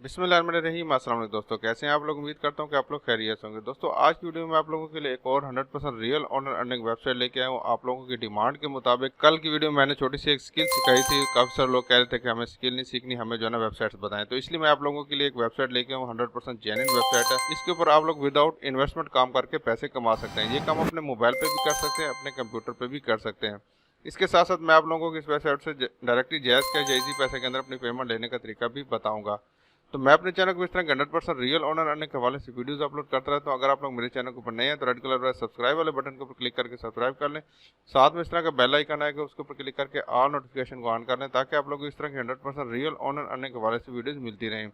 बिस्मिल्लाहिर्रहमानिर्रहीम। अस्सलाम वालेकुम दोस्तों, कैसे हैं आप लोग। उम्मीद करता हूं कि आप लोग खैरियत से होंगे। दोस्तों आज की वीडियो में आप लोगों के लिए एक और 100% रियल ऑनर अर्निंग वेबसाइट लेके आया हूं। आप लोगों की डिमांड के मुताबिक कल की वीडियो में मैंने छोटी सी एक स्किल सिखाई थी। काफ़ी सारे लोग कह रहे थे कि हमें स्किल नहीं सीखनी, हमें जो है ना वेबसाइट्स बताएं, तो इसलिए मैं आप लोगों के लिए एक वेबसाइट लेके आऊँ। 100% जेन्युइन वेबसाइट है। इसके ऊपर आप लोग विदाउट इन्वेस्टमेंट काम करके पैसे कमा सकते हैं। ये काम अपने मोबाइल पर भी कर सकते हैं, अपने कंप्यूटर पर भी कर सकते हैं। इसके साथ साथ मैं आप लोगों को इस वेबसाइट से डायरेक्टली जायज़ का जायज़ी पैसे के अंदर अपनी पेमेंट लेने का तरीका भी बताऊंगा। तो मैं अपने चैनल को इस तरह के 100% रियल ऑनर अर्निंग के हवाले से वीडियोस अपलोड करता रहता हूं। अगर आप लोग मेरे चैनल के ऊपर नए हैं तो रेड कलर वाले सब्सक्राइब वाले बटन के ऊपर क्लिक करके सब्सक्राइब कर लें। साथ में इस तरह का बेल आइकन आएगा, उसके ऊपर क्लिक करके ऑल नोटिफिकेशन को ऑन कर लें, ताकि आप लोग को इस तरह की 100% रियल ऑनर अर्निंग के हवाले से वीडियोज़ मिलती रहें।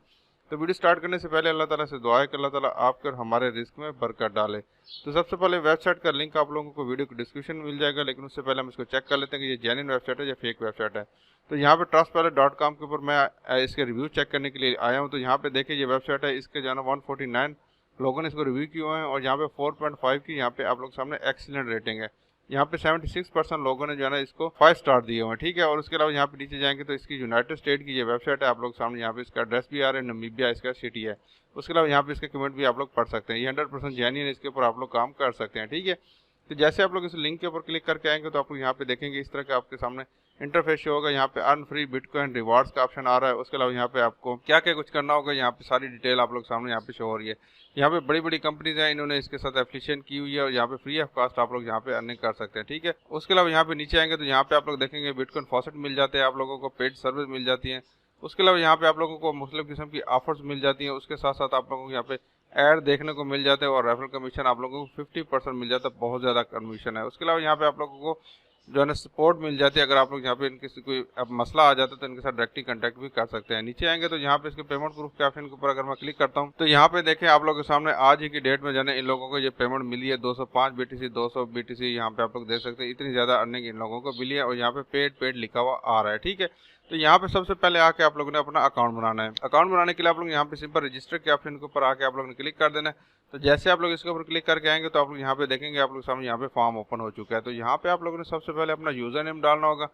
तो वीडियो स्टार्ट करने से पहले अल्लाह ताला से दुआ है कि अल्लाह ताला आपके और हमारे रिस्क में बरकत डाले। तो सबसे पहले वेबसाइट का लिंक आप लोगों को वीडियो के डिस्क्रिप्शन में मिल जाएगा, लेकिन उससे पहले हम इसको चेक कर लेते हैं कि ये जेन्युइन वेबसाइट है या फेक वेबसाइट है। तो यहाँ पे trustpilot.com के ऊपर मैं इसके रिव्यू चेक करने के लिए आया हूँ। तो यहाँ पे देखिए ये वेबसाइट है, इसके जो है ना 149 लोगों ने इसको रिव्यू किए हुए हैं और यहाँ पे 4.5 की यहाँ पे आप लोग सामने एक्सीलेंट रेटिंग है। यहाँ पे 76% लोगों ने जो है ना इसको 5 स्टार दिए हुए हैं, ठीक है। और उसके अलावा यहाँ पे नीचे जाएंगे तो इसकी यूनाइटेड स्टेट की ये वेबसाइट है। आप लोग सामने यहाँ पे इसका एड्रेस भी आ रहा है, नमीबिया इसका सिटी है। उसके अलावा यहाँ पे इसके कमेंट भी आप लोग पढ़ सकते हैं। ये 100% जेन्युइन है, इसके ऊपर आप लोग काम कर सकते हैं, ठीक है। तो जैसे आप लोग इस लिंक के ऊपर क्लिक करके आएंगे तो आप लोग यहाँ पे देखेंगे इस तरह का आपके सामने इंटरफेस शो होगा। यहाँ पे अर्न फ्री बिटकॉइन रिवार्ड्स का ऑप्शन आ रहा है। उसके अलावा यहाँ पे आपको क्या क्या कुछ करना होगा, यहाँ पे सारी डिटेल आप लोग सामने यहाँ पे शो हो रही है। यहाँ पे बड़ी बड़ी कंपनीज हैं, इन्होंने इसके साथ एफिलिएशन की हुई है और यहाँ पे फ्री ऑफ कॉस्ट आप लोग यहाँ पे अर्निंग कर सकते हैं, ठीक है। उसके अलावा यहाँ पे नीचे आएंगे तो यहाँ पे आप लोग देखेंगे बिटकॉइन फॉसेट मिल जाते हैं, आप लोगों को पेड सर्विस मिल जाती है। उसके अलावा यहाँ पे आप लोगों को मुख्तलिफ किस्म की ऑफर्स मिल जाती हैं। उसके साथ साथ आप लोगों को यहाँ पे ऐड देखने को मिल जाते हैं और रेफरल कमीशन आप लोगों को 50% मिल जाता है, बहुत ज़्यादा कमीशन है। उसके अलावा यहाँ पे आप लोगों को जो है ना सपोर्ट मिल जाती है। अगर आप लोग यहाँ पे इनके कोई अब मसला आ जाता है तो इनके साथ डायरेक्टली कांटेक्ट भी कर सकते हैं। नीचे आएंगे तो यहाँ पे इसके पेमेंट प्रूफ के ऑप्शन के ऊपर अगर मैं क्लिक करता हूँ तो यहाँ पे देखें आप लोगों के सामने आज ही की डेट में जाने इन लोगों को ये पेमेंट मिली है 205 BTC 200 BTC। यहाँ पे आप लोग देख सकते हैं इतनी ज़्यादा अर्निंग इन लोगों को मिली है और यहाँ पे पेड लिखा हुआ आ रहा है, ठीक है। तो यहाँ पे सबसे पहले आके आप लोगों ने अपना अकाउंट बनाना है। अकाउंट बनाने के लिए आप लोग यहाँ पे सिंपल रजिस्टर के ऑप्शन के ऊपर आके आप लोगों ने क्लिक कर देना है। तो जैसे आप लोग इसके ऊपर क्लिक करके आएंगे तो आप लोग यहाँ पे देखेंगे आप लोग सामने यहाँ पे फॉर्म ओपन हो चुका है। तो यहाँ पे आप लोगों ने सबसे पहले अपना यूजर नेम डालना होगा।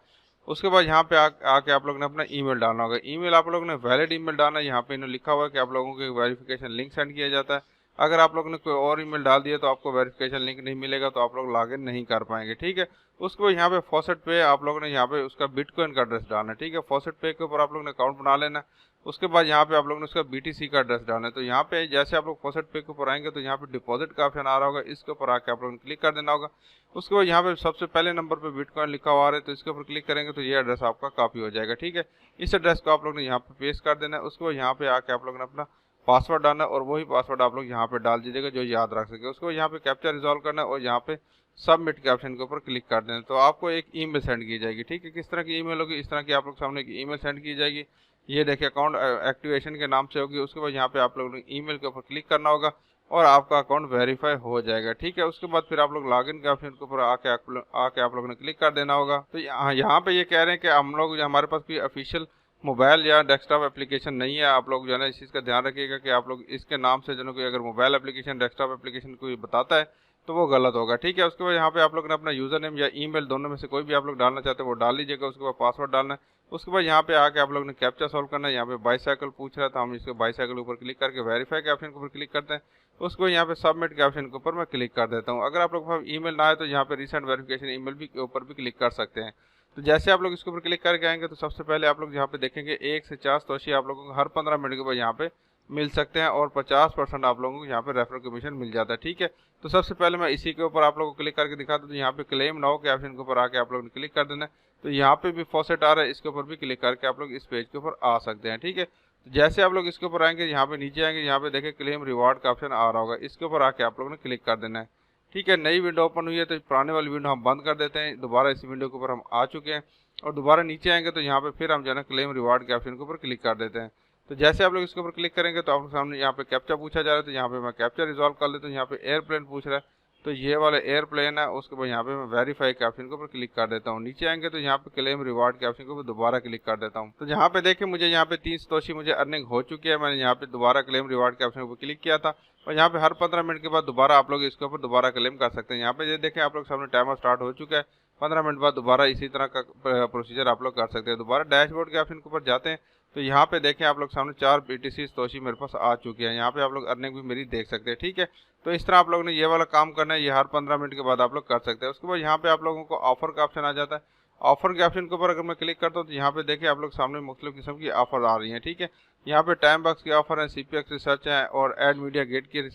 उसके बाद यहाँ पे आके आप लोग ने अपना ईमेल डालना होगा। ईमेल आप लोगों ने वैलिड ईमेल डालना है। यहाँ पे इन्होंने लिखा हुआ है कि आप लोगों को वेरिफिकेशन लिंक सेंड किया जाता है। अगर आप लोगों ने कोई और ईमेल डाल दिया तो आपको वेरिफिकेशन लिंक नहीं मिलेगा, तो आप लोग लॉगिन नहीं कर पाएंगे, ठीक है। उसके बाद यहाँ पे फॉसेट पे आप लोगों ने यहाँ पे उसका बिटकॉइन का एड्रेस डालना है, ठीक है। फॉसेट पे के ऊपर आप लोगों ने अकाउंट बना लेना है। उसके बाद यहाँ पे आप लोगों ने उसका BTC का एड्रेस डालना है। तो यहाँ पे जैसे आप लोग फॉसेट पे के ऊपर आएंगे तो यहाँ पे डिपॉजिट का ऑप्शन आ रहा होगा, इसके ऊपर आके आप लोगों ने क्लिक कर देना होगा। उसके बाद यहाँ पे सबसे पहले नंबर पे बिटकॉइन लिखा हुआ है, तो इसके ऊपर क्लिक करेंगे तो ये एड्रेस आपका कॉपी हो जाएगा, ठीक है। इस एड्रेस को आप लोग ने यहाँ पे पेस्ट कर देना है। उसके बाद यहाँ पे आके आप लोग ने अपना पासवर्ड डालना है और वही पासवर्ड आप लोग यहाँ पे डाल दीजिएगा जो याद रख सके। उसको यहाँ पे कैप्चा रिजॉल्व करना है और यहाँ पे सबमिट के ऑप्शन के ऊपर क्लिक कर देना। तो आपको एक ईमेल सेंड की जाएगी, ठीक है। किस तरह की ईमेल होगी, इस तरह की आप लोग सामने की ईमेल सेंड की जाएगी। ये देखिए अकाउंट एक्टिवेशन के नाम से होगी। उसके बाद यहाँ पे आप लोगों ने ईमेल के ऊपर क्लिक करना होगा और आपका अकाउंट वेरीफाई हो जाएगा, ठीक है। उसके बाद फिर आप लोग लॉगिन के ऑप्शन के ऊपर आके आप लोगों ने क्लिक कर देना होगा। तो यहाँ पे ये कह रहे हैं कि हम लोग हमारे पास कोई ऑफिशियल मोबाइल या डेस्कटॉप एप्लीकेशन नहीं है। आप लोग जो है ना इस चीज़ का ध्यान रखिएगा कि आप लोग इसके नाम से जो है कोई अगर मोबाइल एप्लीकेशन डेस्कटॉप एप्लीकेशन कोई बताता है तो वो गलत होगा, ठीक है। उसके बाद यहाँ पे आप लोग ने अपना यूज़र नेम या ईमेल दोनों में से कोई भी आप लोग डालना चाहते हैं वो डाल लीजिएगा। उसके बाद पासवर्ड डालना है। उसके बाद यहाँ पे आके आप लोग ने कैप्चा सॉल्व करना है। यहाँ पे बाईसाइकिल पूछ रहा था, हम इसके बाईसाइकिल के ऊपर क्लिक करके वेरीफाई के ऑप्शन के ऊपर क्लिक करते हैं। उसको यहाँ पे सबमिट के ऑप्शन के ऊपर मैं क्लिक कर देता हूँ। अगर आप लोग के पास ईमेल ना आए तो यहाँ पे रिसेंट वेरिफिकेशन ईमेल भी के ऊपर भी क्लिक कर सकते हैं। तो जैसे आप लोग इसके ऊपर क्लिक करके आएंगे तो सबसे पहले आप लोग यहाँ पे देखेंगे 1 से 4 तोशी आप लोगों को हर 15 मिनट के बाद यहाँ पे मिल सकते हैं और 50% आप लोगों को यहाँ पे रेफरल कमीशन मिल जाता है, ठीक है। तो सबसे पहले मैं इसी के ऊपर आप लोगों को क्लिक करके दिखाता हूँ। तो यहाँ पे क्लेम नाउ के ऑप्शन के ऊपर आके आप लोगों ने क्लिक कर देना है। तो यहाँ पे भी फॉसेट आ रहा है, इसके ऊपर भी क्लिक करके आप लोग इस पेज के ऊपर आ सकते हैं, ठीक है। तो जैसे आप लोग इसके ऊपर आएंगे यहाँ पे नीचे आएंगे, यहाँ पे देखें क्लेम रिवार्ड का ऑप्शन आ रहा होगा, इसके ऊपर आके आप लोगों ने क्लिक कर देना है, ठीक है। नई विंडो ओपन हुई है तो पुराने वाली विंडो हम बंद कर देते हैं। दोबारा इस विंडो के ऊपर हम आ चुके हैं और दोबारा नीचे आएंगे तो यहाँ पे फिर हम जो है ना क्लेम रिवार्ड के ऑप्शन के ऊपर क्लिक कर देते हैं। तो जैसे आप लोग इसके ऊपर क्लिक करेंगे तो आपके सामने यहाँ पे कैप्चा पूछा जा रहा है। तो यहाँ पे मैं कैप्चा रिजॉल्व कर लेता हूँ। यहाँ पे एयरप्लेन पूछ रहा है, तो ये वाला एयरप्लेन है। उसके बाद यहाँ पे मैं वेरीफाई के ऑप्शन के ऊपर क्लिक कर देता हूँ। नीचे आएंगे तो यहाँ पे क्लेम रिवार्ड के ऑप्शन के ऊपर दोबारा क्लिक कर देता हूँ। तो यहाँ पे देखिए मुझे यहाँ पे 3 सतोशी मुझे अर्निंग हो चुकी है। मैंने यहाँ पे दोबारा क्लेम रिवार्ड के ऑप्शन के ऊपर क्लिक किया था और यहाँ पे हर 15 मिनट के बाद दोबारा आप लोग इसके ऊपर दोबारा क्लेम कर सकते हैं। यहाँ पे ये देखें आप लोग सामने टाइमर स्टार्ट हो चुका है। 15 मिनट बाद दोबारा इसी तरह का प्रोसीजर आप लोग कर सकते हैं। दोबारा डैशबोर्ड के ऑप्शन के ऊपर जाते हैं तो यहाँ पे देखें आप लोग सामने 4 BTC तोशी मेरे पास आ चुकी है। यहाँ पे आप लोग अर्निंग भी मेरी देख सकते हैं, ठीक है। तो इस तरह आप लोगों ने ये वाला काम करना है, ये हर 15 मिनट के बाद आप लोग कर सकते हैं। उसके बाद यहाँ पे आप लोगों को ऑफर का ऑप्शन आ जाता है। ऑफर के ऑप्शन के ऊपर अगर मैं क्लिक करता हूँ तो यहाँ पे देखिए आप लोग सामने मुख्तलिफ किस्म की ऑफर आ रही हैं, ठीक है। यहाँ पे टाइम बॉक्स की ऑफर है, CPX रिसर्च है और एड मीडिया गेट की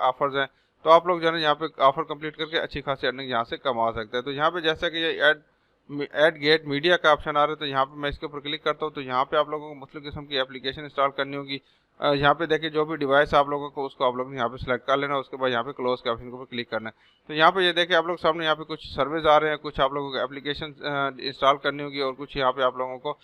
ऑफर्स हैं। तो आप लोग जो है ना यहाँ पे ऑफर कंप्लीट करके अच्छी खासी अर्निंग यहाँ से कमा सकते हैं। तो यहाँ पे जैसा कि ये एड गेट मीडिया का ऑप्शन आ रहा है, तो यहाँ पे मैं इसके ऊपर क्लिक करता हूँ तो यहाँ पे आप लोगों को मुख्तलिफ किस्म की एप्लीकेशन इंस्टॉल करनी होगी। यहाँ पे देखिए जो भी डिवाइस आप लोगों को उसको आप लोगों ने यहाँ पे सिलेक्ट कर लेना है। उसके बाद यहाँ पे क्लोज के ऑप्शन के ऊपर क्लिक करना है। तो यहाँ पे ये देखिए आप लोग सामने यहाँ पे कुछ सर्विस आ रहे हैं, कुछ आप लोगों को एप्लीकेशन इंस्टॉल करनी होगी और कुछ यहाँ पे आप लोगों को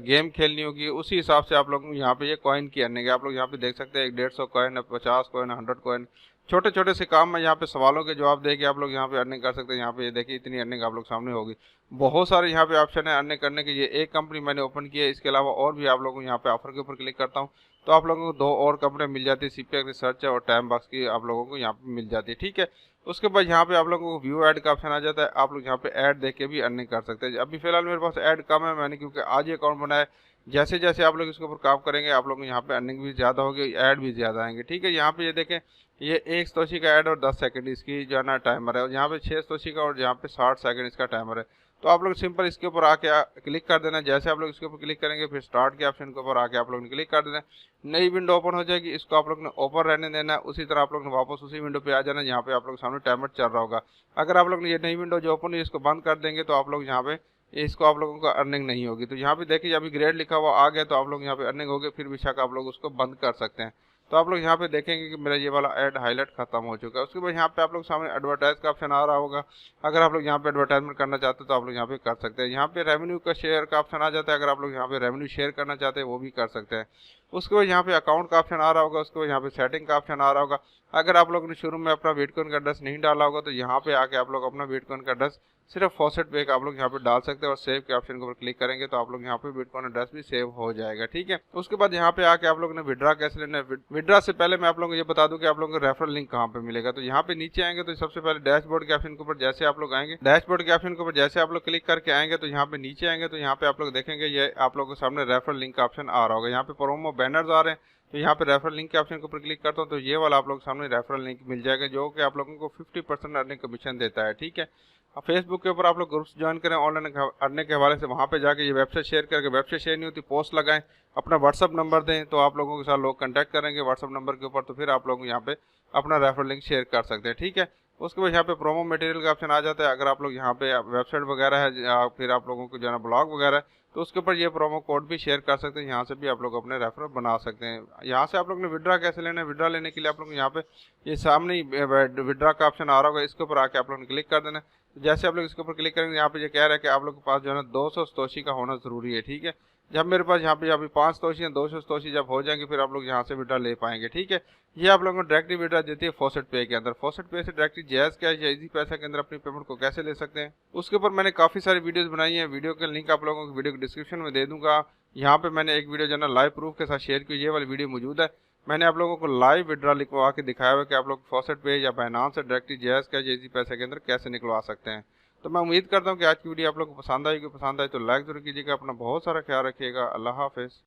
गेम खेलनी होगी। उसी हिसाब से आप लोग यहाँ पे ये कॉइन की अर्निंग है। आप लोग यहाँ पे देख सकते हैं 150 कॉइन है, 50 कॉइन, 100 कॉइन, छोटे छोटे से काम में यहाँ पे सवालों के जवाब देके आप लोग यहाँ पे अर्निंग कर सकते हैं। यहाँ पे ये देखिए इतनी अर्निंग आप लोग सामने होगी। बहुत सारे यहाँ पे ऑप्शन है अर्निंग करने के। ये एक कंपनी मैंने ओपन की है, इसके अलावा और भी आप लोगों को यहाँ पे ऑफर के ऊपर क्लिक करता हूँ तो आप लोगों को 2 और कंपनियाँ मिल जाती है, CPX रिसर्च है और टाइम बॉक्स की आप लोगों को यहाँ पे मिल जाती है, ठीक है। उसके बाद यहाँ पे आप लोगों को व्यू ऐड का ऑप्शन आ जाता है। आप लोग यहाँ पे ऐड देख के भी अर्निंग कर सकते हैं। अभी फिलहाल मेरे पास ऐड कम है, मैंने क्योंकि आज ही अकाउंट बनाया। जैसे जैसे आप लोग इसके ऊपर काम करेंगे आप लोग यहाँ पे अर्निंग भी ज़्यादा होगी, ऐड भी ज़्यादा आएंगे, ठीक है। यहाँ पे ये देखें ये 1 सतोशी का ऐड और 10 सेकंड इसकी जो है ना टाइमर है, और यहाँ पे 6 सतोशी का और यहाँ पे 60 सेकंड इसका टाइमर है। तो आप लोग सिंपल इसके ऊपर आके क्लिक कर देना। जैसे आप लोग इसके ऊपर क्लिक करेंगे फिर स्टार्ट के ऑप्शन के ऊपर आके आप लोग ने क्लिक कर देना। नई विंडो ओपन हो जाएगी, इसको आप लोग ने ओपन रहने देना है। उसी तरह आप लोग ने वापस उसी विंडो पे आ जाना जहाँ पे आप लोग सामने टाइमर चल रहा होगा। अगर आप लोग ने ये नई विंडो जो ओपन हुई इसको बंद कर देंगे तो आप लोग यहाँ पे इसको आप लोगों को अर्निंग नहीं होगी। तो यहाँ पे देखिए अभी ग्रेड लिखा हुआ आ गया तो आप लोग यहाँ पे अर्निंग होगी, फिर बेशक आप लोग उसको बंद कर सकते हैं। तो आप लोग यहाँ पे देखेंगे कि मेरा ये वाला ऐड हाईलाइट खत्म हो चुका है। उसके बाद यहाँ पे आप लोग सामने एडवर्टाइज का ऑप्शन आ रहा होगा। अगर आप लोग यहाँ पे एडवर्टाइजमेंट करना चाहते हैं तो आप लोग यहाँ पे कर सकते हैं। यहाँ पे रेवेन्यू का शेयर का ऑप्शन आ जाता है। अगर आप लोग यहाँ पे रेवेन्यू शेयर करना चाहते हैं वो भी कर सकते हैं। उसके बाद यहाँ पे अकाउंट का ऑप्शन आ रहा होगा। उसके बाद यहाँ पे सेटिंग का ऑप्शन आ रहा होगा। अगर आप लोगों ने शुरू में अपना बिटकॉइन का एड्रेस नहीं डाला होगा तो यहाँ पे आके आप लोग अपना बिटकॉइन का एड्रेस सिर्फ फॉसेट पे आप लोग यहाँ पे डाल सकते हैं और सेव के ऑप्शन के ऊपर क्लिक करेंगे तो आप लोग यहाँ पे बिटकॉइन एड्रेस भी सेव हो जाएगा, ठीक है। उसके बाद यहाँ पे आके आप लोग ने विड्रा कैसे लेना है। विड्रा से पहले मैं आप लोगों को ये बता दूं कि आप लोगों को रेफरल लिंक कहाँ पे मिलेगा। तो यहाँ पे नीचे आएंगे तो सबसे पहले डैशबोर्ड के ऑप्शन के ऊपर जैसे आप लोग आएंगे, डैशबोर्ड के ऑप्शन के ऊपर जैसे आप लोग क्लिक करके आएंगे तो यहाँ पे नीचे आएंगे तो यहाँ पे आप लोग देखेंगे ये आप लोगों के सामने रेफरल लिंक का ऑप्शन आ रहा होगा। यहाँ पे प्रोमो बैनर्स आ रहे हैं तो यहाँ पे रेफरल लिंक के ऑप्शन के ऊपर क्लिक करता हूँ तो ये वाला आप लोग सामने रेफरल लिंक मिल जाएगा जो कि आप लोगों को 50% अर्निंग कमीशन देता है, ठीक है। फेसबुक के ऊपर आप लोग ग्रुप्स ज्वाइन करें ऑनलाइन अर्निंग के हवाले से, वहाँ पे जाके ये वेबसाइट शेयर करके, वेबसाइट शेयर नहीं होती पोस्ट लगाएं, अपना व्हाट्सअप नंबर दें तो आप लोगों के साथ लोग कांटेक्ट करेंगे व्हाट्सअप नंबर के ऊपर, तो फिर आप लोग यहाँ पे अपना रेफरल लिंक शेयर कर सकते हैं, ठीक है। उसके बाद यहाँ पे प्रोमो मटेरियल का ऑप्शन आ जाता है। अगर आप लोग यहाँ पे वेबसाइट वगैरह है या फिर आप लोगों को जो है ना ब्लॉग वगैरह है तो उसके ऊपर ये प्रोमो कोड भी शेयर कर सकते हैं। यहाँ से भी आप लोग अपने रेफरल बना सकते हैं। यहाँ से आप लोग ने विड्रा कैसे लेना है, विड्रा लेने के लिए आप लोग यहाँ पे ये सामने ही विड्रा का ऑप्शन आ रहा होगा, इसके ऊपर आके आप लोग ने क्लिक कर देना है। जैसे आप लोग इसके ऊपर क्लिक करेंगे यहाँ पे ये कह रहा है कि आप लोग के पास जो है ना 200 सतोशी का होना जरूरी है, ठीक है। जब मेरे पास यहाँ पे अभी 5 सतोशी है, 200 सतोशी जब हो जाएंगे फिर आप लोग यहाँ से विड्रा ले पाएंगे, ठीक है। ये आप लोगों को डायरेक्टली विड्रा देती है फॉसेट पे के अंदर। फॉसेट पे से डायरेक्टली जैज़ कैश या इजी पैसा के अंदर अपनी पेमेंट को कैसे ले सकते हैं उसके ऊपर मैंने काफ़ी सारी वीडियोस बनाई हैं। वीडियो का लिंक आप लोगों को वीडियो के डिस्क्रिप्शन में दे दूंगा। यहाँ पे मैंने एक वीडियो जो है ना लाइव प्रूफ के साथ शेयर की, ये वाली वीडियो मौजूद है। मैंने आप लोगों को लाइव विड्रा लिखवा के दिखाया हुआ कि आप लोग फॉसेट पे या बाइनांस से डायरेक्टली जैज़ कैश या इजी पैसे के अंदर कैसे निकलवा सकते हैं। तो मैं उम्मीद करता हूँ कि आज की वीडियो आप लोगों को पसंद आएगी। पसंद आए तो लाइक जरूर कीजिएगा। अपना बहुत सारा ख्याल रखिएगा। अल्लाह हाफिज़।